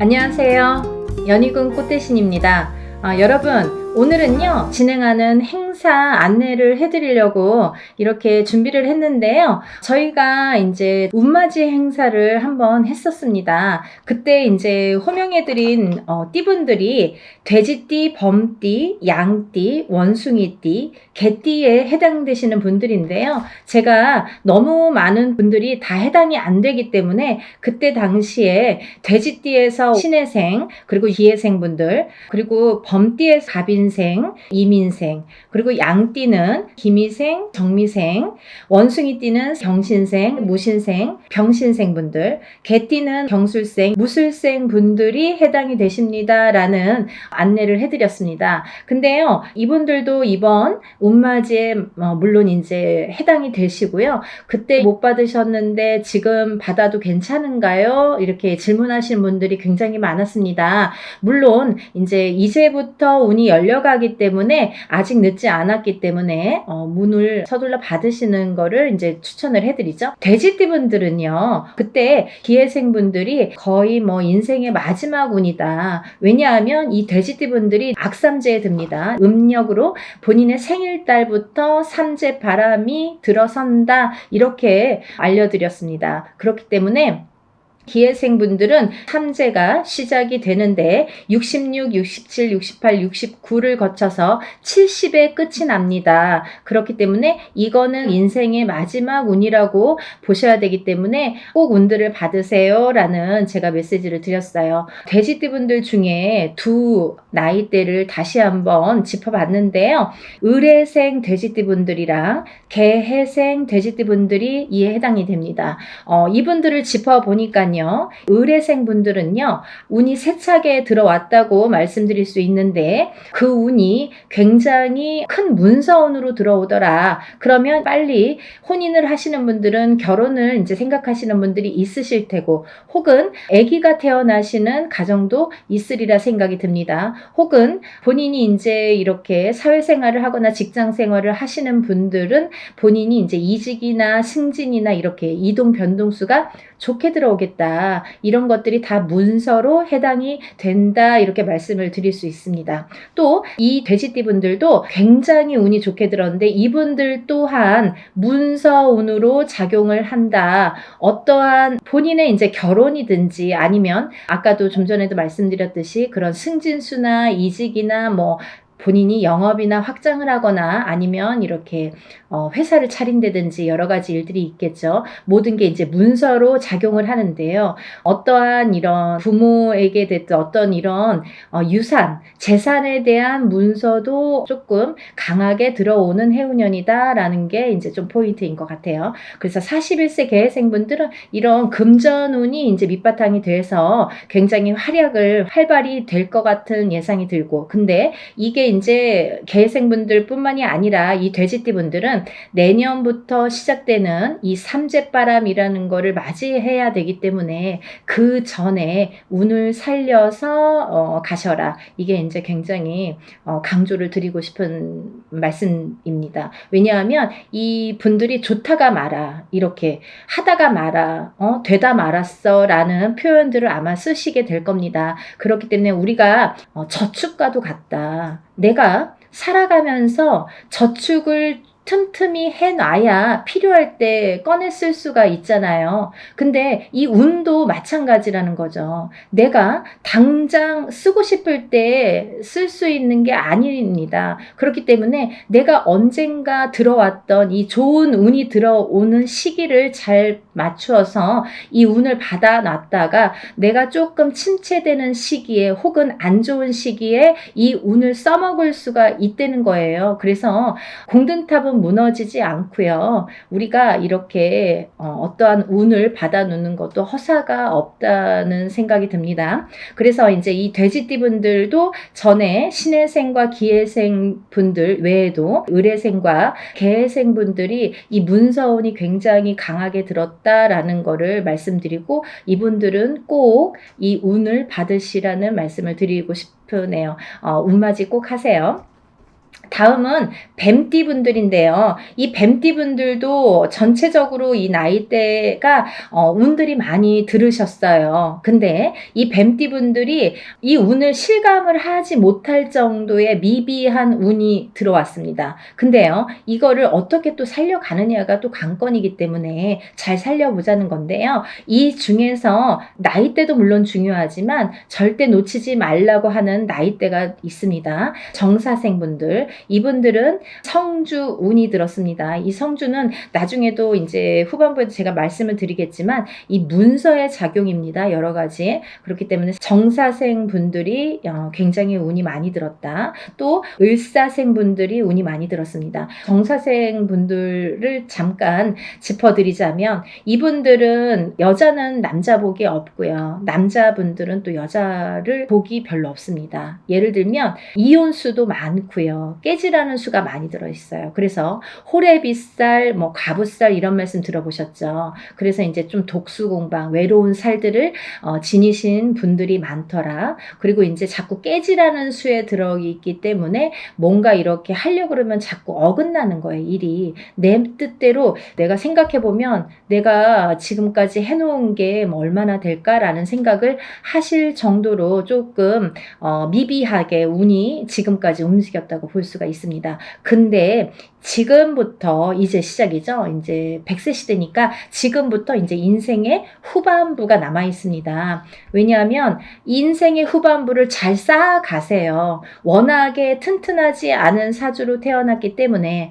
안녕하세요. 연희군 꽃대신입니다. 여러분, 오늘은요, 진행하는 행사 안내를 해드리려고 이렇게 준비를 했는데요. 저희가 이제 운맞이 행사를 한번 했었습니다. 그때 이제 호명해드린 띠분들이 돼지띠, 범띠, 양띠, 원숭이띠, 개띠에 해당되시는 분들인데요. 제가 너무 많은 분들이 다 해당이 안 되기 때문에 그때 당시에 돼지띠에서 신해생, 그리고 기해생 분들, 그리고 범띠에서 갑인생, 이민생, 그리고 양띠는 기미생, 정미생, 원숭이띠는 경신생, 무신생, 병신생 분들, 개띠는 경술생, 무술생 분들이 해당이 되십니다라는 안내를 해드렸습니다. 근데요, 이분들도 이번 운맞이에 물론 이제 해당이 되시고요. 그때 못 받으셨는데 지금 받아도 괜찮은가요? 이렇게 질문하시는 분들이 굉장히 많았습니다. 물론 이제부터 운이 열려가기 때문에 아직 늦지 않았기 때문에 문을 서둘러 받으시는 거를 이제 추천을 해드리죠. 돼지띠 분들은요, 그때 기해생 분들이 거의 인생의 마지막 운이다. 왜냐하면 이 돼지띠 분들이 악삼재에 듭니다. 음력으로 본인의 생일달부터 삼재 바람이 들어선다, 이렇게 알려드렸습니다. 그렇기 때문에 기해생 분들은 삼재가 시작이 되는데 66, 67, 68, 69를 거쳐서 70에 끝이 납니다. 그렇기 때문에 이거는 인생의 마지막 운이라고 보셔야 되기 때문에 꼭 운들을 받으세요 라는 제가 메시지를 드렸어요. 돼지띠 분들 중에 두 나이대를 다시 한번 짚어봤는데요. 을해생 돼지띠 분들이랑 개해생 돼지띠 분들이 이에 해당이 됩니다. 이분들을 짚어보니까 을해생 분들은요, 운이 세차게 들어왔다고 말씀드릴 수 있는데 그 운이 굉장히 큰 문서운으로 들어오더라. 그러면 빨리 혼인을 하시는 분들은 결혼을 이제 생각하시는 분들이 있으실 테고, 혹은 아기가 태어나시는 가정도 있으리라 생각이 듭니다. 혹은 본인이 이제 이렇게 사회생활을 하거나 직장생활을 하시는 분들은 본인이 이제 이직이나 승진이나 이렇게 이동 변동수가 좋게 들어오겠다. 이런 것들이 다 문서로 해당이 된다. 이렇게 말씀을 드릴 수 있습니다. 또 이 돼지띠 분들도 굉장히 운이 좋게 들었는데 이분들 또한 문서운으로 작용을 한다. 어떠한 본인의 이제 결혼이든지 아니면 아까도 좀 전에도 말씀드렸듯이 그런 승진수나 이직이나 본인이 영업이나 확장을 하거나 아니면 이렇게 회사를 차린다든지 여러 가지 일들이 있겠죠. 모든 게 이제 문서로 작용을 하는데요. 어떠한 이런 부모에게 됐든 어떤 이런 유산, 재산에 대한 문서도 조금 강하게 들어오는 해운년이다라는 게 이제 좀 포인트인 것 같아요. 그래서 41세 개해생분들은 이런 금전운이 이제 밑바탕이 돼서 굉장히 활발히 될 것 같은 예상이 들고, 근데 이게 이제 개해생분들 뿐만이 아니라 이 돼지띠 분들은 내년부터 시작되는 이 삼재바람이라는 거를 맞이해야 되기 때문에 그 전에 운을 살려서 가셔라. 이게 이제 굉장히 강조를 드리고 싶은 말씀입니다. 왜냐하면 이 분들이 좋다가 말아, 이렇게 하다가 말아, 되다 말았어 라는 표현들을 아마 쓰시게 될 겁니다. 그렇기 때문에 우리가 저축과도 같다. 내가 살아가면서 저축을 틈틈이 해놔야 필요할 때 꺼내 쓸 수가 있잖아요. 근데 이 운도 마찬가지라는 거죠. 내가 당장 쓰고 싶을 때 쓸 수 있는 게 아닙니다. 그렇기 때문에 내가 언젠가 들어왔던 이 좋은 운이 들어오는 시기를 잘 맞추어서 이 운을 받아놨다가 내가 조금 침체되는 시기에 혹은 안 좋은 시기에 이 운을 써먹을 수가 있다는 거예요. 그래서 공든탑은 무너지지 않고요. 우리가 이렇게 어떠한 운을 받아놓는 것도 허사가 없다는 생각이 듭니다. 그래서 이제 이 돼지띠 분들도 전에 신해생과 기해생 분들 외에도 을해생과 개해생 분들이 이 문서운이 굉장히 강하게 들었다라는 거를 말씀드리고, 이분들은 꼭 이 운을 받으시라는 말씀을 드리고 싶으네요. 운맞이 꼭 하세요. 다음은 뱀띠 분들인데요. 이 뱀띠 분들도 전체적으로 이 나이대가 운들이 많이 들으셨어요. 근데 이 뱀띠 분들이 이 운을 실감을 하지 못할 정도의 미비한 운이 들어왔습니다. 근데요, 이거를 어떻게 또 살려가느냐가 또 관건이기 때문에 잘 살려보자는 건데요. 이 중에서 나이대도 물론 중요하지만 절대 놓치지 말라고 하는 나이대가 있습니다. 정사생분들, 이분들은 성주 운이 들었습니다. 이 성주는 나중에도 이제 후반부에도 제가 말씀을 드리겠지만 이 문서의 작용입니다. 여러 가지. 그렇기 때문에 정사생 분들이 굉장히 운이 많이 들었다. 또 을사생 분들이 운이 많이 들었습니다. 정사생 분들을 잠깐 짚어드리자면 이분들은 여자는 남자 복이 없고요. 남자분들은 또 여자를 복이 별로 없습니다. 예를 들면 이혼수도 많고요. 깨지라는 수가 많이 들어있어요. 그래서 호래비살, 가부살 이런 말씀 들어보셨죠. 그래서 이제 좀 독수공방, 외로운 살들을 지니신 분들이 많더라. 그리고 이제 자꾸 깨지라는 수에 들어있기 때문에 뭔가 이렇게 하려고 그러면 자꾸 어긋나는 거예요. 일이. 내 뜻대로 내가 생각해보면 내가 지금까지 해놓은 게 얼마나 될까라는 생각을 하실 정도로 조금 미비하게 운이 지금까지 움직였다고 볼 수가 있습니다. 근데 지금부터 이제 시작이죠. 이제 100세 시대니까 지금부터 이제 인생의 후반부가 남아 있습니다. 왜냐하면 인생의 후반부를 잘 쌓아가세요. 워낙에 튼튼하지 않은 사주로 태어났기 때문에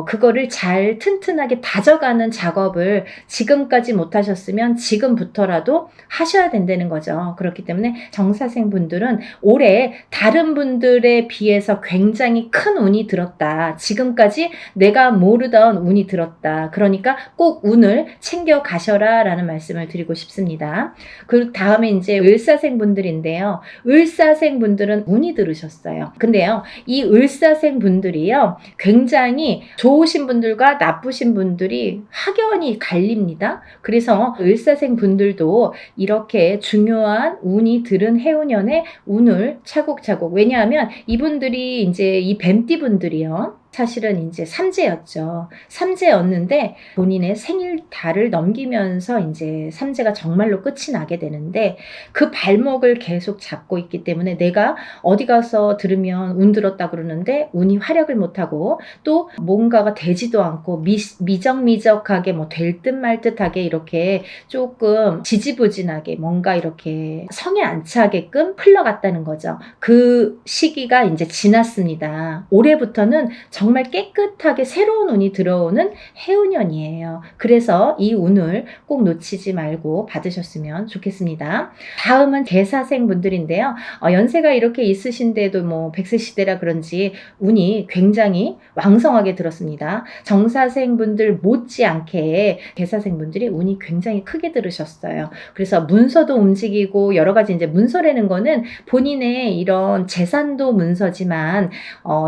그거를 잘 튼튼하게 다져가는 작업을 지금까지 못하셨으면 지금부터라도 하셔야 된다는 거죠. 그렇기 때문에 정사생 분들은 올해 다른 분들에 비해서 굉장히 큰 운이 들었다. 지금까지 내가 모르던 운이 들었다. 그러니까 꼭 운을 챙겨 가셔라 라는 말씀을 드리고 싶습니다. 그 다음에 이제 을사생 분들인데요. 을사생 분들은 운이 들으셨어요. 근데요, 이 을사생 분들이요, 굉장히 좋으신 분들과 나쁘신 분들이 확연히 갈립니다. 그래서 을사생 분들도 이렇게 중요한 운이 들은 해운년에 운을 차곡차곡, 왜냐하면 이분들이 이제 이 뱀띠 분들이요, 사실은 이제 삼재였죠. 삼재였는데 본인의 생일 달을 넘기면서 이제 삼재가 정말로 끝이 나게 되는데 그 발목을 계속 잡고 있기 때문에 내가 어디 가서 들으면 운 들었다 그러는데 운이 활약을 못하고 또 뭔가가 되지도 않고 미적미적하게 될 듯 말 듯하게 이렇게 조금 지지부진하게 뭔가 이렇게 성에 안 차게끔 흘러갔다는 거죠. 그 시기가 이제 지났습니다. 올해부터는 정말 깨끗하게 새로운 운이 들어오는 해운년이에요. 그래서 이 운을 꼭 놓치지 말고 받으셨으면 좋겠습니다. 다음은 개사생 분들인데요. 연세가 이렇게 있으신데도 100세 시대라 그런지 운이 굉장히 왕성하게 들었습니다. 정사생 분들 못지않게 개사생 분들이 운이 굉장히 크게 들으셨어요. 그래서 문서도 움직이고 여러 가지 이제 문서라는 거는 본인의 이런 재산도 문서지만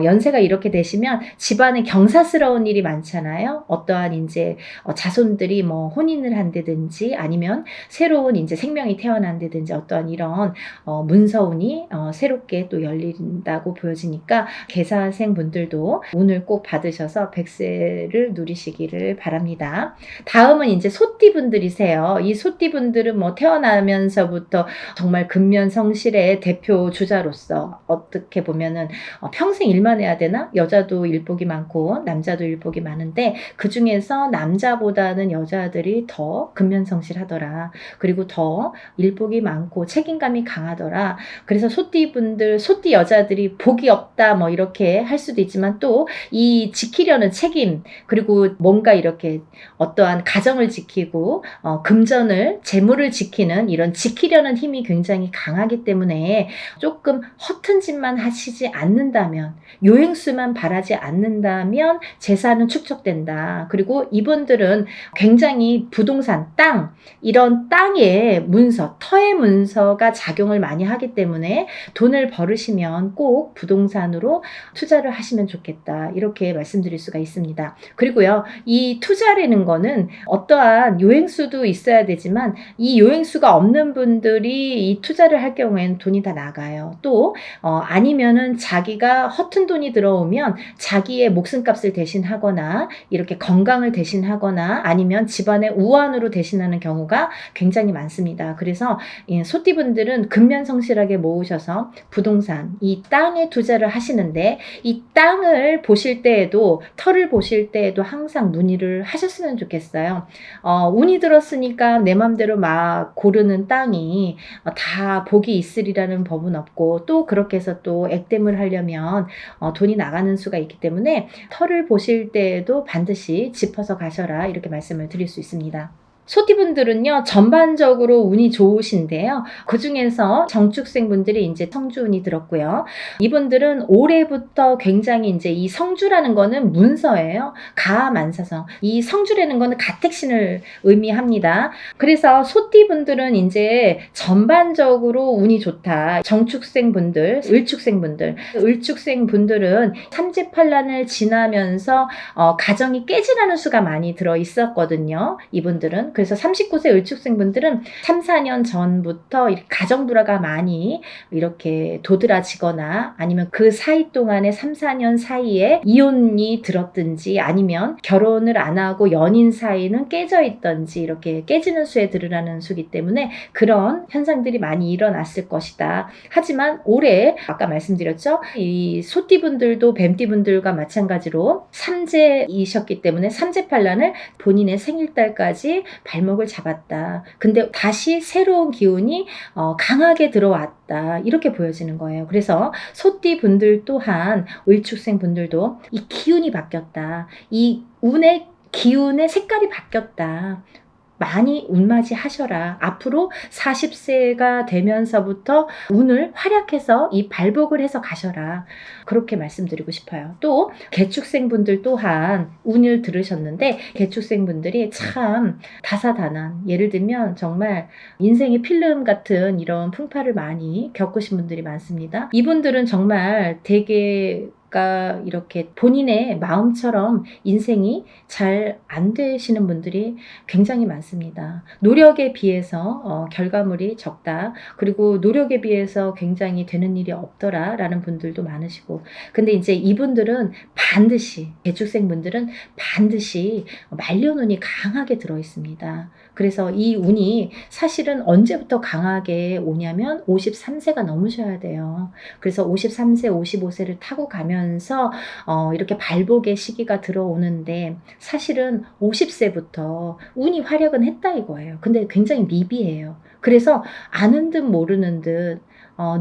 연세가 이렇게 되시면 집안에 경사스러운 일이 많잖아요. 어떠한 이제 자손들이 혼인을 한다든지 아니면 새로운 이제 생명이 태어난다든지 어떠한 이런 문서운이 새롭게 또 열린다고 보여지니까 개사생 분들도 운을 꼭 받으셔서 100세를 누리시기를 바랍니다. 다음은 이제 소띠 분들이세요. 이 소띠 분들은 태어나면서부터 정말 근면성실의 대표 주자로서 어떻게 보면은 평생 일만 해야 되나? 여자도 일복이 많고 남자도 일복이 많은데 그 중에서 남자보다는 여자들이 더 근면성실하더라. 그리고 더 일복이 많고 책임감이 강하더라. 그래서 소띠분들, 소띠 여자들이 복이 없다 이렇게 할 수도 있지만 또 이 지키려는 책임, 그리고 뭔가 이렇게 어떠한 가정을 지키고 금전을, 재물을 지키는 이런 지키려는 힘이 굉장히 강하기 때문에 조금 허튼 짓만 하시지 않는다면, 요행수만 바라지 않는다면 재산은 축적된다. 그리고 이분들은 굉장히 부동산, 땅, 이런 땅의 문서, 터의 문서가 작용을 많이 하기 때문에 돈을 벌으시면 꼭 부동산으로 투자를 하시면 좋겠다. 이렇게 말씀드릴 수가 있습니다. 그리고요, 이 투자라는 거는 어떠한 요행수도 있어야 되지만 이 요행수가 없는 분들이 이 투자를 할 경우에는 돈이 다 나가요. 또 아니면은 자기가 허튼 돈이 들어오면 자기의 목숨값을 대신하거나 이렇게 건강을 대신하거나 아니면 집안의 우환으로 대신하는 경우가 굉장히 많습니다. 그래서 소띠분들은 근면성실하게 모으셔서 부동산, 이 땅에 투자를 하시는데 이 땅을 보실 때에도 터를 보실 때에도 항상 문의를 하셨으면 좋겠어요. 운이 들었으니까 내 맘대로 막 고르는 땅이 다 복이 있으리라는 법은 없고 또 그렇게 해서 또 액땜을 하려면 돈이 나가는 수가 있기 때문에 터를 보실 때에도 반드시 짚어서 가셔라 이렇게 말씀을 드릴 수 있습니다. 소띠분들은요, 전반적으로 운이 좋으신데요. 그 중에서 정축생분들이 이제 성주운이 들었고요. 이분들은 올해부터 굉장히 이제 이 성주라는 거는 문서예요. 가만사성. 이 성주라는 거는 가택신을 의미합니다. 그래서 소띠분들은 이제 전반적으로 운이 좋다. 정축생분들, 을축생분들은 삼재팔란을 지나면서 가정이 깨지라는 수가 많이 들어 있었거든요. 이분들은. 그래서 39세 을축생분들은 3, 4년 전부터 가정불화가 많이 이렇게 도드라지거나 아니면 그 사이 동안에 3, 4년 사이에 이혼이 들었든지 아니면 결혼을 안 하고 연인 사이는 깨져 있던지 이렇게 깨지는 수에 들으라는 수기 때문에 그런 현상들이 많이 일어났을 것이다. 하지만 올해 아까 말씀드렸죠. 이 소띠분들도 뱀띠분들과 마찬가지로 삼재이셨기 때문에 삼재팔란을 본인의 생일달까지 발목을 잡았다. 근데 다시 새로운 기운이 강하게 들어왔다. 이렇게 보여지는 거예요. 그래서 소띠 분들 또한 을축생 분들도 이 기운이 바뀌었다. 이 운의 기운의 색깔이 바뀌었다. 많이 운맞이 하셔라. 앞으로 40세가 되면서부터 운을 활약해서 이 발복을 해서 가셔라. 그렇게 말씀드리고 싶어요. 또 개축생분들 또한 운을 들으셨는데 개축생분들이 참 다사다난, 예를 들면 정말 인생의 필름 같은 이런 풍파를 많이 겪으신 분들이 많습니다. 이분들은 정말 되게 이렇게 본인의 마음처럼 인생이 잘 안 되시는 분들이 굉장히 많습니다. 노력에 비해서 결과물이 적다. 그리고 노력에 비해서 굉장히 되는 일이 없더라 라는 분들도 많으시고 근데 이제 이분들은 반드시 개축생 분들은 반드시 말년운이 강하게 들어 있습니다. 그래서 이 운이 사실은 언제부터 강하게 오냐면 53세가 넘으셔야 돼요. 그래서 53세, 55세를 타고 가면서 이렇게 발복의 시기가 들어오는데 사실은 50세부터 운이 활약은 했다 이거예요. 근데 굉장히 미비해요. 그래서 아는 듯 모르는 듯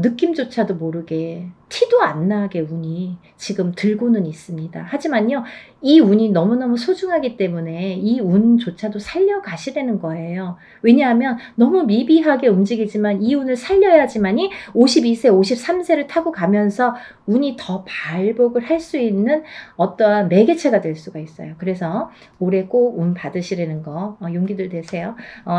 느낌조차도 모르게 티도 안 나게 운이 지금 들고는 있습니다. 하지만요, 이 운이 너무너무 소중하기 때문에 이 운조차도 살려가시라는 거예요. 왜냐하면 너무 미비하게 움직이지만 이 운을 살려야지만이 52세, 53세를 타고 가면서 운이 더 발복을 할 수 있는 어떠한 매개체가 될 수가 있어요. 그래서 올해 꼭 운 받으시라는 거 용기들 되세요.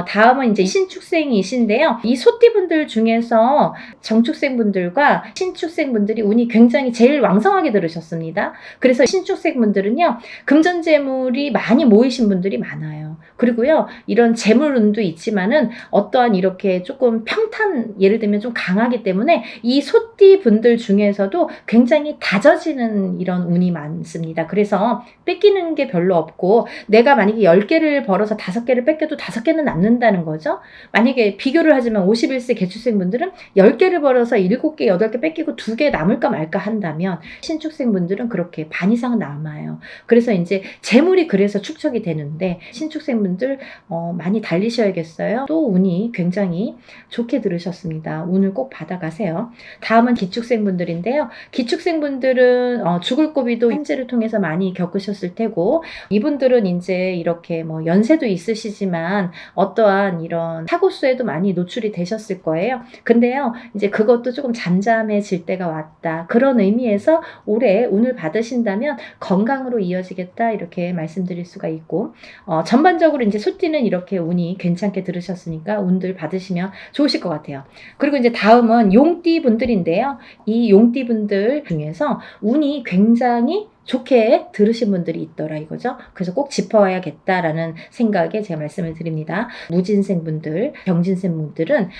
다음은 이제 신축생이신데요. 이 소띠분들 중에서 정축생분들과 신축생분들이 운이 굉장히 제일 왕성하게 들으셨습니다. 그래서 신축생분들은요, 금전재물이 많이 모이신 분들이 많아요. 그리고요, 이런 재물운도 있지만은 어떠한 이렇게 조금 평탄, 예를 들면 좀 강하기 때문에 이 소띠 분들 중에서도 굉장히 다져지는 이런 운이 많습니다. 그래서 뺏기는 게 별로 없고 내가 만약에 10개를 벌어서 5개를 뺏겨도 5개는 남는다는 거죠. 만약에 비교를 하지만 51세 개축생 분들은 10개를 벌어서 7개, 8개 뺏기고 2개 남을까 말까 한다면 신축생 분들은 그렇게 반 이상은 남아요. 그래서 이제 재물이 그래서 축적이 되는데 신축생 분들 많이 달리셔야겠어요. 또 운이 굉장히 좋게 들으셨습니다. 운을 꼭 받아가세요. 다음은 기축생 분들인데요. 기축생 분들은 죽을 고비도 현재를 통해서 많이 겪으셨을 테고 이분들은 이제 이렇게 뭐 연세도 있으시지만 어떠한 이런 사고수에도 많이 노출이 되셨을 거예요. 근데요, 이제 그것도 조금 잠잠해질 때가 들어왔다. 그런 의미에서 올해 운을 받으신다면 건강으로 이어지겠다 이렇게 말씀드릴 수가 있고 전반적으로 이제 소띠는 이렇게 운이 괜찮게 들으셨으니까 운들 받으시면 좋으실 것 같아요. 그리고 이제 다음은 용띠 분들인데요. 이 용띠 분들 중에서 운이 굉장히 좋게 들으신 분들이 있더라 이거죠. 그래서 꼭 짚어야겠다라는 생각에 제가 말씀을 드립니다. 무진생 분들, 병진생 분들은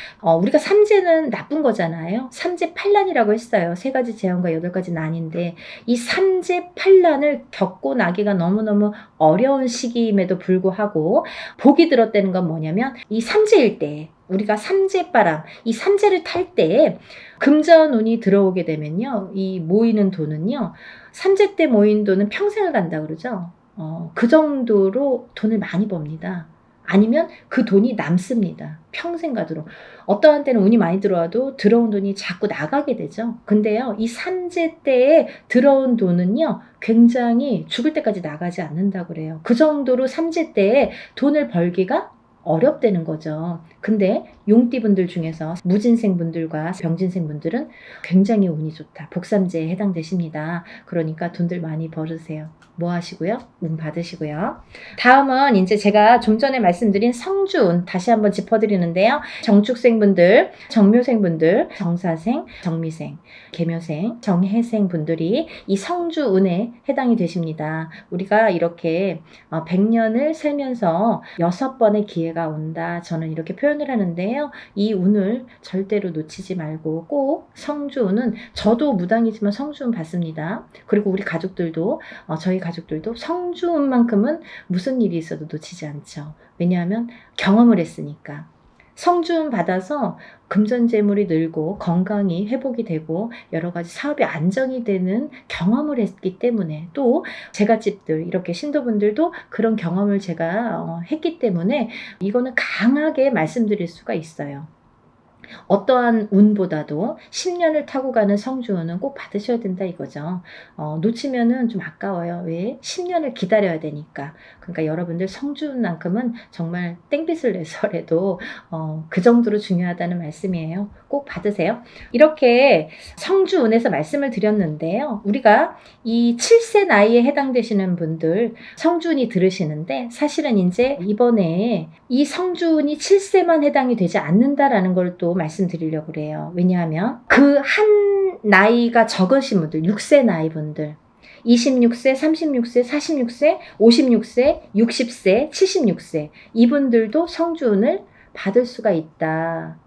우리가 삼재는 나쁜 거잖아요. 삼재팔란이라고 했어요. 3가지 재앙과 8가지 난인데 이 삼재팔란을 겪고 나기가 너무너무 어려운 시기임에도 불구하고 복이 들었다는 건 뭐냐면 이 삼재일 때 우리가 삼재바람, 이 삼재를 탈 때 금전운이 들어오게 되면요. 이 모이는 돈은요. 삼재 때 모인 돈은 평생을 간다 그러죠. 그 정도로 돈을 많이 법니다. 아니면 그 돈이 남습니다. 평생 가도록. 어떠한 때는 운이 많이 들어와도 들어온 돈이 자꾸 나가게 되죠. 근데요. 이 삼재 때에 들어온 돈은요. 굉장히 죽을 때까지 나가지 않는다고 그래요. 그 정도로 삼재 때에 돈을 벌기가 어렵다는 거죠. 근데 용띠분들 중에서 무진생분들과 병진생분들은 굉장히 운이 좋다. 복삼재에 해당되십니다. 그러니까 돈들 많이 벌으세요. 뭐 하시고요? 운 받으시고요. 다음은 이제 제가 좀 전에 말씀드린 성주운 다시 한번 짚어드리는데요. 정축생분들, 정묘생분들, 정사생, 정미생, 계묘생, 정해생 분들이 이 성주운에 해당이 되십니다. 우리가 이렇게 100년을 살면서 6번의 기회가 온다. 저는 이렇게 표현을 하는데요. 이 운을 절대로 놓치지 말고 꼭 성주운은 저도 무당이지만 성주운 받습니다. 그리고 우리 가족들도 저희 가족들도 성주운만큼은 무슨 일이 있어도 놓치지 않죠. 왜냐하면 경험을 했으니까. 성주운 받아서 금전재물이 늘고 건강이 회복이 되고 여러 가지 사업이 안정이 되는 경험을 했기 때문에 또 제갓집들 이렇게 신도분들도 그런 경험을 제가 했기 때문에 이거는 강하게 말씀드릴 수가 있어요. 어떠한 운보다도 10년을 타고 가는 성주운은 꼭 받으셔야 된다 이거죠. 놓치면은 좀 아까워요. 왜? 10년을 기다려야 되니까. 그러니까 여러분들 성주운만큼은 정말 땡빛을 내서라도 그 정도로 중요하다는 말씀이에요. 꼭 받으세요. 이렇게 성주운에서 말씀을 드렸는데요. 우리가 이 7세 나이에 해당되시는 분들 성주운이 들으시는데 사실은 이제 이번에 이 성주운이 7세만 해당이 되지 않는다라는 걸 또 말씀드리려고 그래요. 왜냐하면 그 한 나이가 적으신 분들, 6세 나이 분들 26세, 36세, 46세, 56세, 60세, 76세 이분들도 성주운을 받을 수가 있다.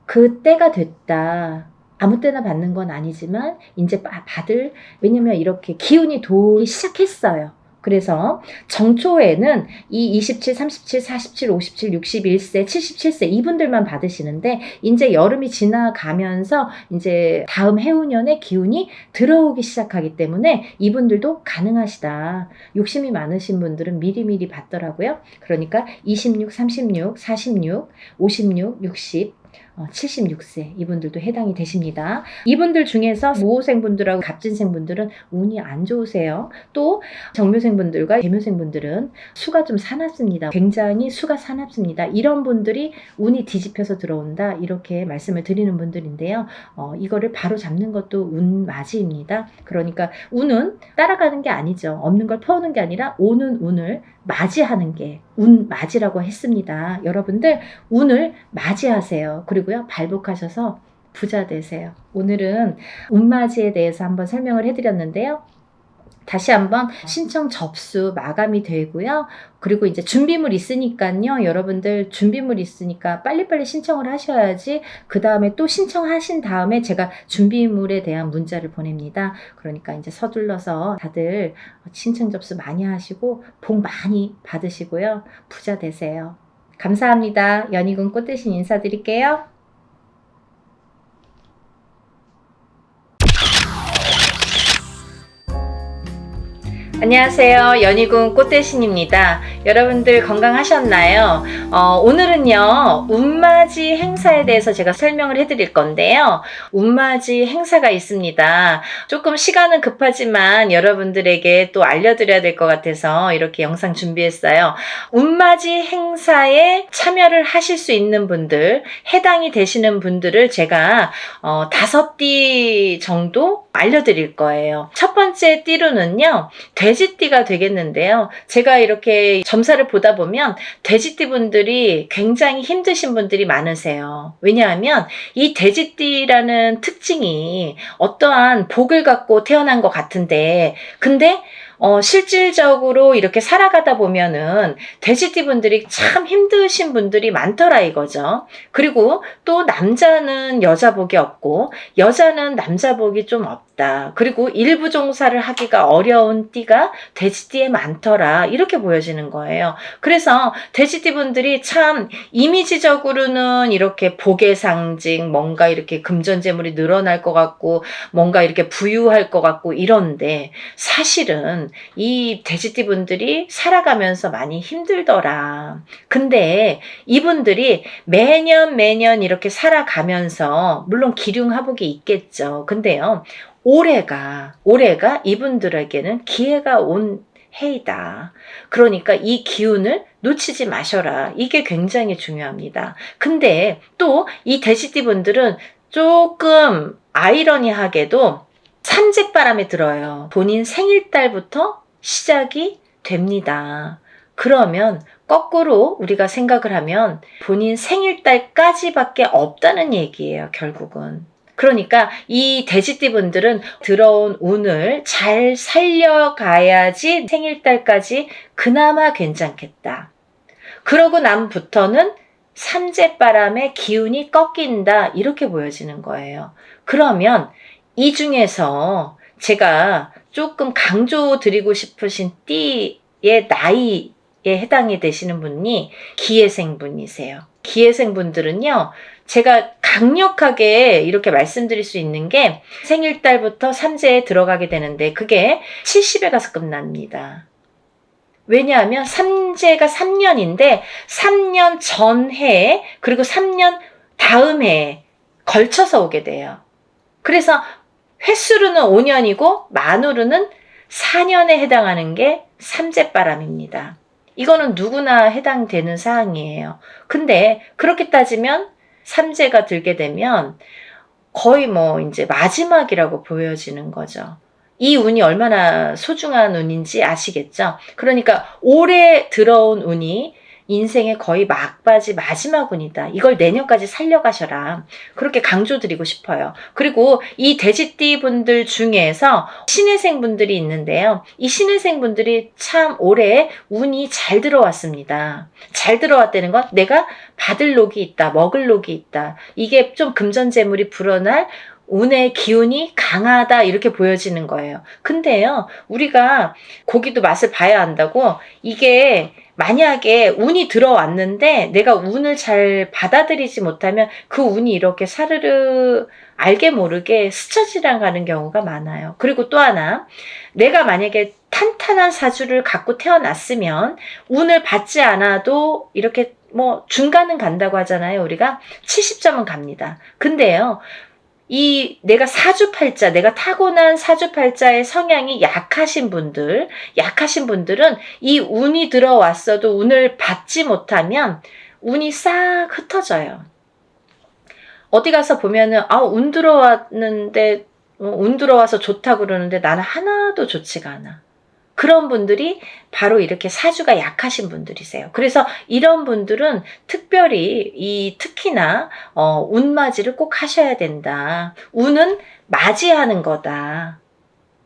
그 때가 됐다. 아무 때나 받는 건 아니지만 이제 받을 왜냐면 이렇게 기운이 돌기 시작했어요. 그래서 정초에는 이 27, 37, 47, 57, 61세, 77세 이분들만 받으시는데 이제 여름이 지나가면서 이제 다음 해운년의 기운이 들어오기 시작하기 때문에 이분들도 가능하시다. 욕심이 많으신 분들은 미리미리 받더라고요. 그러니까 26, 36, 46, 56, 60 76세 이분들도 해당이 되십니다. 이분들 중에서 모호생분들하고 갑진생분들은 운이 안 좋으세요. 또 정묘생분들과 계묘생분들은 수가 좀 사납습니다. 굉장히 수가 사납습니다. 이런 분들이 운이 뒤집혀서 들어온다 이렇게 말씀을 드리는 분들인데요. 이거를 바로 잡는 것도 운맞이입니다. 그러니까 운은 따라가는 게 아니죠. 없는 걸 퍼오는 게 아니라 오는 운을 맞이하는 게 운맞이라고 했습니다. 여러분들 운을 맞이하세요. 그리고요 발복하셔서 부자 되세요. 오늘은 운맞이에 대해서 한번 설명을 해드렸는데요. 다시 한번 신청 접수 마감이 되고요. 그리고 이제 준비물 있으니까요. 여러분들 준비물 있으니까 빨리빨리 신청을 하셔야지 그 다음에 또 신청하신 다음에 제가 준비물에 대한 문자를 보냅니다. 그러니까 이제 서둘러서 다들 신청 접수 많이 하시고 복 많이 받으시고요. 부자 되세요. 감사합니다. 연희군 꽃대신 인사드릴게요. 안녕하세요. 연희군 꽃대신입니다. 여러분들 건강하셨나요? 오늘은요, 운맞이 운맞이 행사에 대해서 제가 설명을 해드릴 건데요. 운맞이 행사가 있습니다. 조금 시간은 급하지만 여러분들에게 또 알려드려야 될 것 같아서 이렇게 영상 준비했어요. 운맞이 행사에 참여를 하실 수 있는 분들, 해당이 되시는 분들을 제가 5띠 정도 알려드릴 거예요. 첫 번째 띠로는요, 돼지띠가 되겠는데요. 제가 이렇게 점사를 보다 보면 돼지띠 분들이 굉장히 힘드신 분들이 많으세요. 왜냐하면 이 돼지띠라는 특징이 어떠한 복을 갖고 태어난 것 같은데, 근데 실질적으로 이렇게 살아가다 보면은 돼지띠 분들이 참 힘드신 분들이 많더라 이거죠. 그리고 또 남자는 여자 복이 없고 여자는 남자 복이 좀 없다. 그리고 일부 종사를 하기가 어려운 띠가 돼지띠에 많더라. 이렇게 보여지는 거예요. 그래서 돼지띠 분들이 참 이미지적으로는 이렇게 복의 상징, 뭔가 이렇게 금전재물이 늘어날 것 같고 뭔가 이렇게 부유할 것 같고 이런데 사실은 이 돼지띠 분들이 살아가면서 많이 힘들더라. 근데 이분들이 매년 이렇게 살아가면서 물론 기륭하복이 있겠죠. 근데요, 올해가 이분들에게는 기회가 온 해이다. 그러니까 이 기운을 놓치지 마셔라. 이게 굉장히 중요합니다. 근데 또 이 돼지띠 분들은 조금 아이러니하게도 삼재바람에 들어요. 본인 생일달부터 시작이 됩니다. 그러면 거꾸로 우리가 생각을 하면 본인 생일달까지밖에 없다는 얘기예요, 결국은. 그러니까 이 돼지띠 분들은 들어온 운을 잘 살려가야지 생일달까지 그나마 괜찮겠다. 그러고 남부터는 삼재바람의 기운이 꺾인다, 이렇게 보여지는 거예요. 그러면 이 중에서 제가 조금 강조드리고 싶으신 띠의 나이에 해당이 되시는 분이 기해생 분이세요. 기해생 분들은요, 제가 강력하게 이렇게 말씀드릴 수 있는 게 생일달부터 삼재에 들어가게 되는데 그게 70에 가서 끝납니다. 왜냐하면 삼재가 3년인데 3년 전해에 그리고 3년 다음 해에 걸쳐서 오게 돼요. 그래서 횟수로는 5년이고 만으로는 4년에 해당하는 게 삼재바람입니다. 이거는 누구나 해당되는 사항이에요. 근데 그렇게 따지면 삼재가 들게 되면 거의 뭐 이제 마지막이라고 보여지는 거죠. 이 운이 얼마나 소중한 운인지 아시겠죠? 그러니까 올해 들어온 운이 인생의 거의 막바지 마지막 운이다. 이걸 내년까지 살려가셔라. 그렇게 강조드리고 싶어요. 그리고 이 돼지띠 분들 중에서 신해생 분들이 있는데요. 이 신해생 분들이 참 올해 운이 잘 들어왔습니다. 잘 들어왔다는 건 내가 받을 녹이 있다, 먹을 녹이 있다. 이게 좀 금전재물이 불어날 운의 기운이 강하다, 이렇게 보여지는 거예요. 근데요, 우리가 고기도 맛을 봐야 한다고, 이게 만약에 운이 들어왔는데 내가 운을 잘 받아들이지 못하면 그 운이 이렇게 사르르 알게 모르게 스쳐 지나가는 경우가 많아요. 그리고 또 하나, 내가 만약에 탄탄한 사주를 갖고 태어났으면 운을 받지 않아도 이렇게 뭐 중간은 간다고 하잖아요. 우리가 70점은 갑니다. 근데요, 내가 사주팔자, 내가 타고난 사주팔자의 성향이 약하신 분들은 이 운이 들어왔어도 운을 받지 못하면 운이 싹 흩어져요. 어디 가서 보면은, 운 들어왔는데, 운 들어와서 좋다고 그러는데 나는 하나도 좋지가 않아. 그런 분들이 바로 이렇게 사주가 약하신 분들이세요. 그래서 이런 분들은 특별히 특히나 운맞이를 꼭 하셔야 된다. 운은 맞이하는 거다.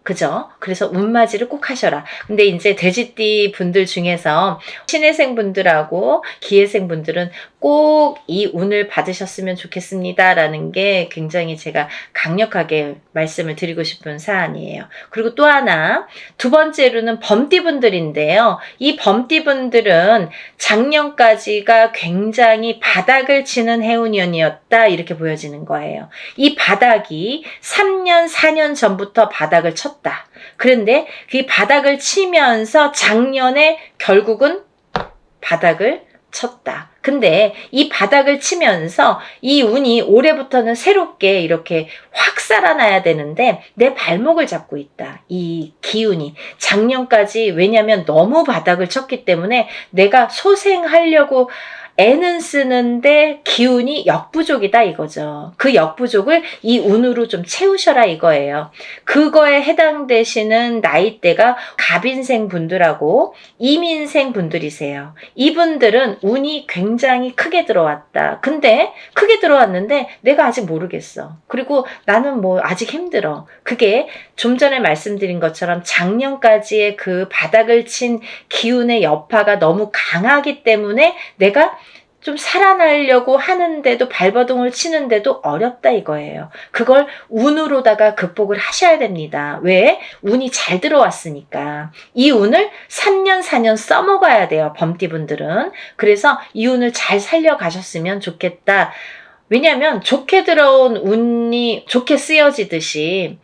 그죠? 그래서 운맞이를 꼭 하셔라. 근데 이제 돼지띠 분들 중에서 신해생 분들하고 기해생 분들은 꼭 이 운을 받으셨으면 좋겠습니다. 라는 게 굉장히 제가 강력하게 말씀을 드리고 싶은 사안이에요. 그리고 또 하나, 두 번째로는 범띠 분들인데요. 이 범띠 분들은 작년까지가 굉장히 바닥을 치는 해운년이었다, 이렇게 보여지는 거예요. 이 바닥이 3년, 4년 전부터 바닥을 쳤다. 그런데 그 바닥을 치면서 작년에 결국은 바닥을 쳤다. 근데 이 바닥을 치면서 이 운이 올해부터는 새롭게 이렇게 확 살아나야 되는데 내 발목을 잡고 있다. 이 기운이. 작년까지 왜냐면 너무 바닥을 쳤기 때문에 내가 소생하려고 애는 쓰는데 기운이 역부족이다 이거죠. 그 역부족을 이 운으로 좀 채우셔라 이거예요. 그거에 해당되시는 나이대가 갑인생 분들하고 이민생 분들이세요. 이분들은 운이 굉장히 크게 들어왔다. 근데 크게 들어왔는데 내가 아직 모르겠어. 그리고 나는 뭐 아직 힘들어. 그게 좀 전에 말씀드린 것처럼 작년까지의 그 바닥을 친 기운의 여파가 너무 강하기 때문에 내가 좀 살아나려고 하는데도 발버둥을 치는데도 어렵다 이거예요. 그걸 운으로다가 극복을 하셔야 됩니다. 왜? 운이 잘 들어왔으니까. 이 운을 3년 4년 써먹어야 돼요. 범띠분들은. 그래서 이 운을 잘 살려가셨으면 좋겠다. 왜냐하면 좋게 들어온 운이 좋게 쓰여지듯이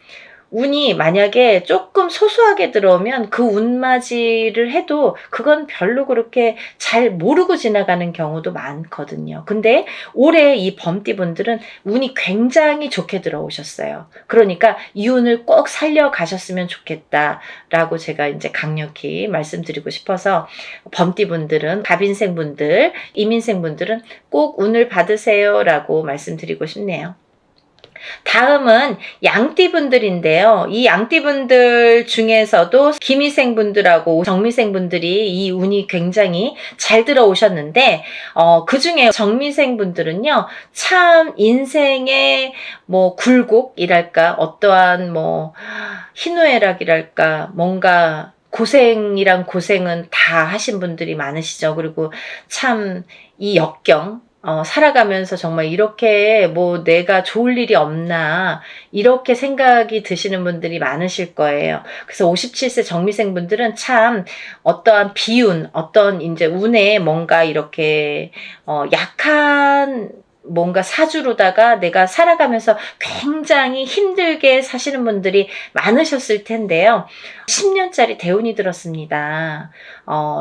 운이 만약에 조금 소소하게 들어오면 그 운맞이를 해도 그건 별로 그렇게 잘 모르고 지나가는 경우도 많거든요. 근데 올해 이 범띠분들은 운이 굉장히 좋게 들어오셨어요. 그러니까 이 운을 꼭 살려가셨으면 좋겠다라고 제가 이제 강력히 말씀드리고 싶어서 범띠분들은, 갑인생분들, 이민생분들은 꼭 운을 받으세요라고 말씀드리고 싶네요. 다음은 양띠분들인데요. 이 양띠분들 중에서도 기미생분들하고 정미생분들이 이 운이 굉장히 잘 들어오셨는데 그 중에 정미생분들은요. 참 인생의 뭐 굴곡이랄까 어떠한 뭐 희노애락이랄까 뭔가 고생이란 고생은 다 하신 분들이 많으시죠. 그리고 참 이 역경 살아가면서 정말 이렇게 뭐 내가 좋을 일이 없나 이렇게 생각이 드시는 분들이 많으실 거예요. 그래서 57세 정미생 분들은 참 어떠한 비운, 어떤 이제 운에 뭔가 이렇게 약한 뭔가 사주로다가 내가 살아가면서 굉장히 힘들게 사시는 분들이 많으셨을 텐데요. 10년짜리 대운이 들었습니다.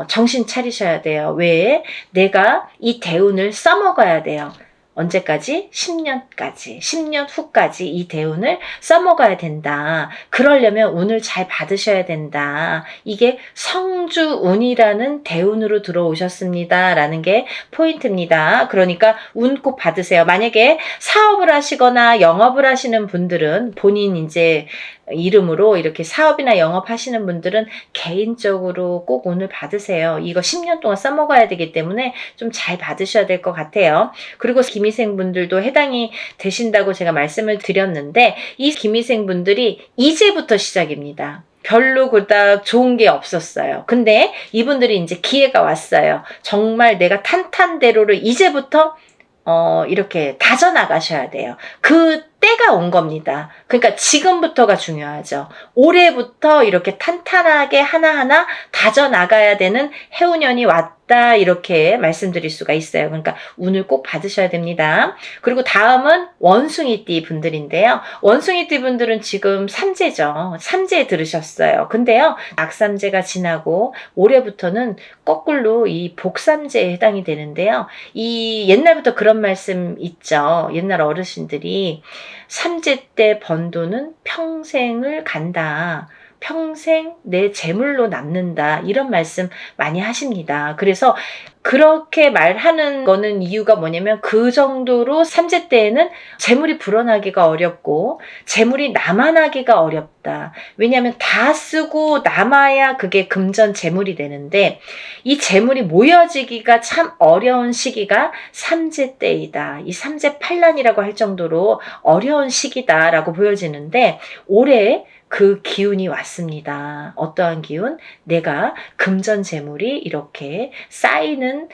정신 차리셔야 돼요. 왜? 내가 이 대운을 써먹어야 돼요. 언제까지? 10년까지. 10년 후까지 이 대운을 써먹어야 된다. 그러려면 운을 잘 받으셔야 된다. 이게 성주운이라는 대운으로 들어오셨습니다. 라는 게 포인트입니다. 그러니까 운 꼭 받으세요. 만약에 사업을 하시거나 영업을 하시는 분들은 본인 이제 이름으로 이렇게 사업이나 영업하시는 분들은 개인적으로 꼭 운을 받으세요. 이거 10년 동안 써먹어야 되기 때문에 좀 잘 받으셔야 될 것 같아요. 그리고 기미생분들도 해당이 되신다고 제가 말씀을 드렸는데 이 기미생분들이 이제부터 시작입니다. 별로 그닥 좋은 게 없었어요. 근데 이분들이 이제 기회가 왔어요. 정말 내가 탄탄대로를 이제부터 이렇게 다져나가셔야 돼요. 그 때가 온 겁니다. 그러니까 지금부터가 중요하죠. 올해부터 이렇게 탄탄하게 하나하나 다져나가야 되는 해운년이 왔다 이렇게 말씀드릴 수가 있어요. 그러니까 운을 꼭 받으셔야 됩니다. 그리고 다음은 원숭이띠 분들인데요. 원숭이띠 분들은 지금 삼재죠. 삼재에 들으셨어요. 근데요. 악삼재가 지나고 올해부터는 거꾸로 이 복삼재에 해당이 되는데요. 이 옛날부터 그런 말씀 있죠. 옛날 어르신들이 삼재 때 번 돈은 평생을 간다. 평생 내 재물로 남는다. 이런 말씀 많이 하십니다. 그래서 그렇게 말하는 거는 이유가 뭐냐면 그 정도로 삼재 때에는 재물이 불어나기가 어렵고 재물이 남아나기가 어렵다. 왜냐하면 다 쓰고 남아야 그게 금전 재물이 되는데 이 재물이 모여지기가 참 어려운 시기가 삼재 때이다. 이 삼재 팔란이라고 할 정도로 어려운 시기다라고 보여지는데 올해 그 기운이 왔습니다. 어떠한 기운? 내가 금전 재물이 이렇게 쌓이는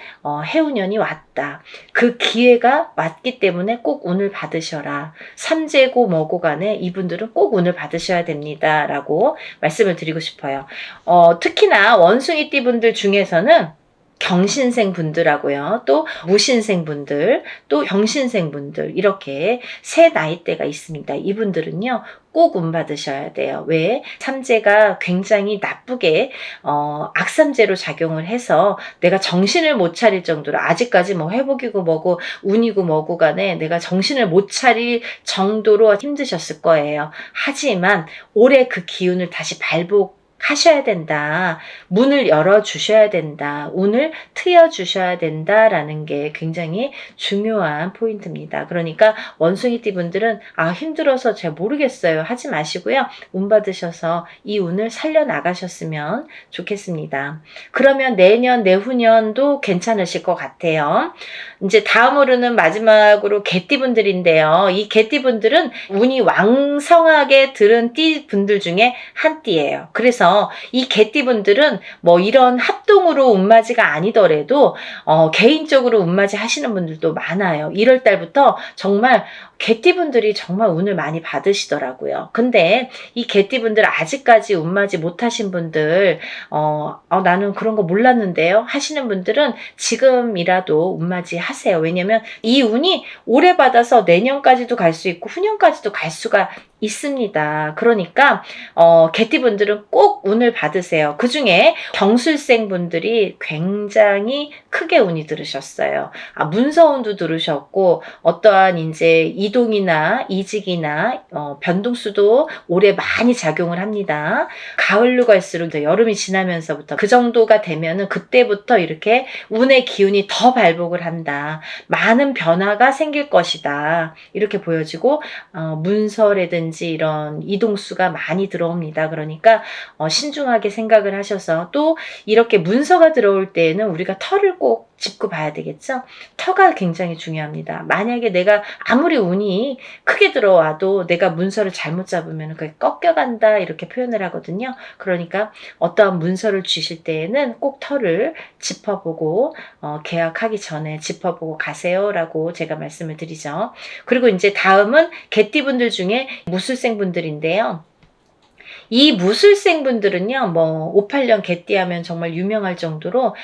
해운년이 왔다. 그 기회가 왔기 때문에 꼭 운을 받으셔라. 삼재고 뭐고 간에 이분들은 꼭 운을 받으셔야 됩니다. 라고 말씀을 드리고 싶어요. 특히나 원숭이띠 분들 중에서는 경신생 분들하고요. 또 무신생 분들, 또 병신생 분들 이렇게 세 나이대가 있습니다. 이분들은요. 꼭 운 받으셔야 돼요. 왜? 삼재가 굉장히 나쁘게 악삼재로 작용을 해서 내가 정신을 못 차릴 정도로 아직까지 뭐 회복이고 뭐고 운이고 뭐고 간에 내가 정신을 못 차릴 정도로 힘드셨을 거예요. 하지만 올해 그 기운을 다시 하셔야 된다. 문을 열어주셔야 된다. 운을 트여주셔야 된다라는 게 굉장히 중요한 포인트입니다. 그러니까 원숭이띠 분들은 힘들어서 잘 모르겠어요. 하지 마시고요. 운 받으셔서 이 운을 살려나가셨으면 좋겠습니다. 그러면 내년, 내후년도 괜찮으실 것 같아요. 이제 다음으로는 마지막으로 개띠 분들인데요. 이 개띠 분들은 운이 왕성하게 들은 띠 분들 중에 한 띠예요. 그래서 이 개띠분들은 뭐 이런 합동으로 운맞이가 아니더라도 개인적으로 운맞이 하시는 분들도 많아요. 1월 달부터 정말 개띠분들이 정말 운을 많이 받으시더라고요. 근데 이 개띠분들 아직까지 운맞이 못하신 분들 나는 그런 거 몰랐는데요 하시는 분들은 지금이라도 운맞이 하세요. 왜냐면 이 운이 올해 받아서 내년까지도 갈 수 있고 후년까지도 갈 수가 있습니다. 그러니까 개띠분들은 꼭 운을 받으세요. 그 중에 경술생 분들이 굉장히 크게 운이 들으셨어요. 문서운도 들으셨고 어떠한 이제 이동이나 이직이나 변동수도 올해 많이 작용을 합니다. 가을로 갈수록 여름이 지나면서부터 그 정도가 되면은 그때부터 이렇게 운의 기운이 더 발복을 한다. 많은 변화가 생길 것이다. 이렇게 보여지고 문서라든지 이런 이동수가 많이 들어옵니다. 그러니까 신중하게 생각을 하셔서 또 이렇게 문서가 들어올 때에는 우리가 터를 꼭 짚고 봐야 되겠죠. 터가 굉장히 중요합니다. 만약에 내가 아무리 운이 크게 들어와도 내가 문서를 잘못 잡으면 그게 꺾여간다 이렇게 표현을 하거든요. 그러니까 어떠한 문서를 주실 때에는 꼭 터를 짚어보고 계약하기 전에 짚어보고 가세요라고 제가 말씀을 드리죠. 그리고 이제 다음은 개띠분들 중에 무술생 분들인데요. 이 무술생 분들은요, 58년 개띠 하면 정말 유명할 정도로,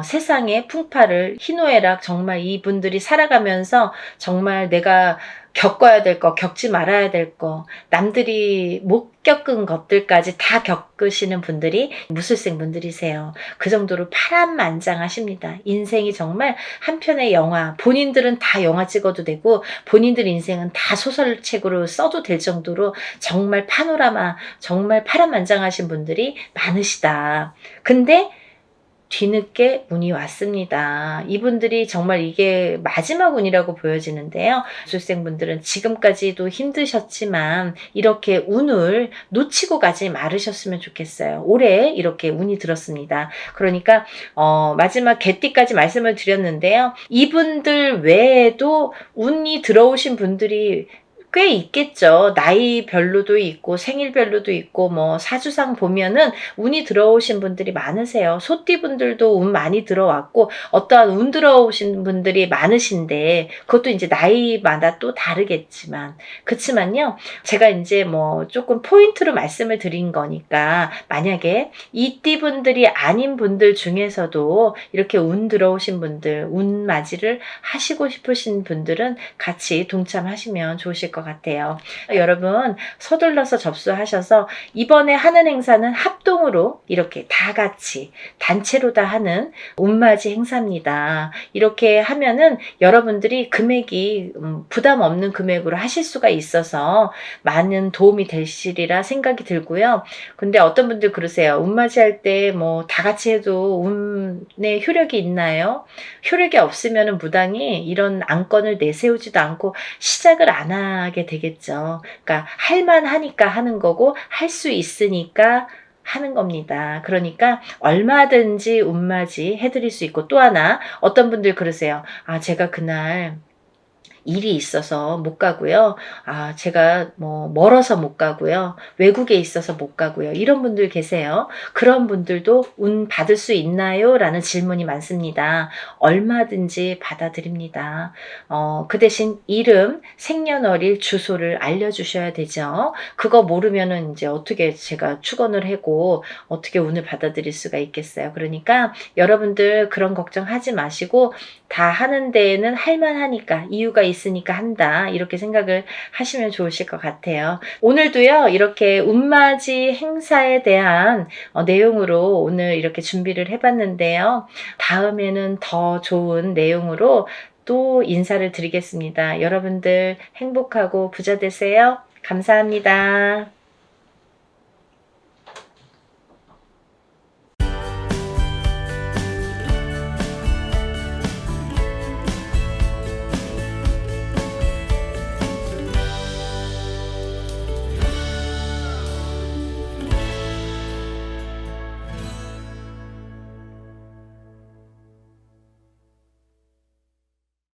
세상의 풍파를, 희노애락, 정말 이 분들이 살아가면서 정말 내가 겪어야 될 거, 겪지 말아야 될 거, 남들이 못 겪은 것들까지 다 겪으시는 분들이 무술생 분들이세요. 그 정도로 파란만장하십니다. 인생이 정말 한 편의 영화, 본인들은 다 영화 찍어도 되고 본인들 인생은 다 소설책으로 써도 될 정도로 정말 파노라마, 정말 파란만장하신 분들이 많으시다. 근데 뒤늦게 운이 왔습니다. 이분들이 정말 이게 마지막 운이라고 보여지는데요. 수생분들은 지금까지도 힘드셨지만 이렇게 운을 놓치고 가지 말으셨으면 좋겠어요. 올해 이렇게 운이 들었습니다. 그러니까 마지막 개띠까지 말씀을 드렸는데요. 이분들 외에도 운이 들어오신 분들이 꽤 있겠죠. 나이별로도 있고 생일별로도 있고 사주상 보면은 운이 들어오신 분들이 많으세요. 소띠분들도 운 많이 들어왔고 어떠한 운 들어오신 분들이 많으신데 그것도 이제 나이마다 또 다르겠지만 그렇지만요. 제가 이제 조금 포인트로 말씀을 드린 거니까 만약에 이 띠분들이 아닌 분들 중에서도 이렇게 운 들어오신 분들 운 맞이를 하시고 싶으신 분들은 같이 동참하시면 좋으실 것 같아요. 여러분 서둘러서 접수하셔서 이번에 하는 행사는 합동으로 이렇게 다 같이 단체로 다 하는 운맞이 행사입니다. 이렇게 하면은 여러분들이 금액이 부담 없는 금액으로 하실 수가 있어서 많은 도움이 되시리라 생각이 들고요. 근데 어떤 분들 그러세요. 운맞이 할 때 다 같이 해도 운의 효력이 있나요? 효력이 없으면 무당이 이런 안건을 내세우지도 않고 시작을 안 하게 되겠죠. 그러니까 할만하니까 하는 거고 할 수 있으니까 하는 겁니다. 그러니까 얼마든지 운맞이 해드릴 수 있고 또 하나 어떤 분들 그러세요. 제가 그날 일이 있어서 못 가고요. 제가 뭐 멀어서 못 가고요. 외국에 있어서 못 가고요. 이런 분들 계세요. 그런 분들도 운 받을 수 있나요? 라는 질문이 많습니다. 얼마든지 받아드립니다. 그 대신 이름, 생년월일, 주소를 알려주셔야 되죠. 그거 모르면은 이제 어떻게 제가 축원을 하고 어떻게 운을 받아들일 수가 있겠어요. 그러니까 여러분들 그런 걱정하지 마시고 다 하는 데에는 할만하니까 이유가 있으니까 한다. 이렇게 생각을 하시면 좋으실 것 같아요. 오늘도요, 이렇게 운맞이 행사에 대한 내용으로 오늘 이렇게 준비를 해봤는데요. 다음에는 더 좋은 내용으로 또 인사를 드리겠습니다. 여러분들 행복하고 부자 되세요. 감사합니다.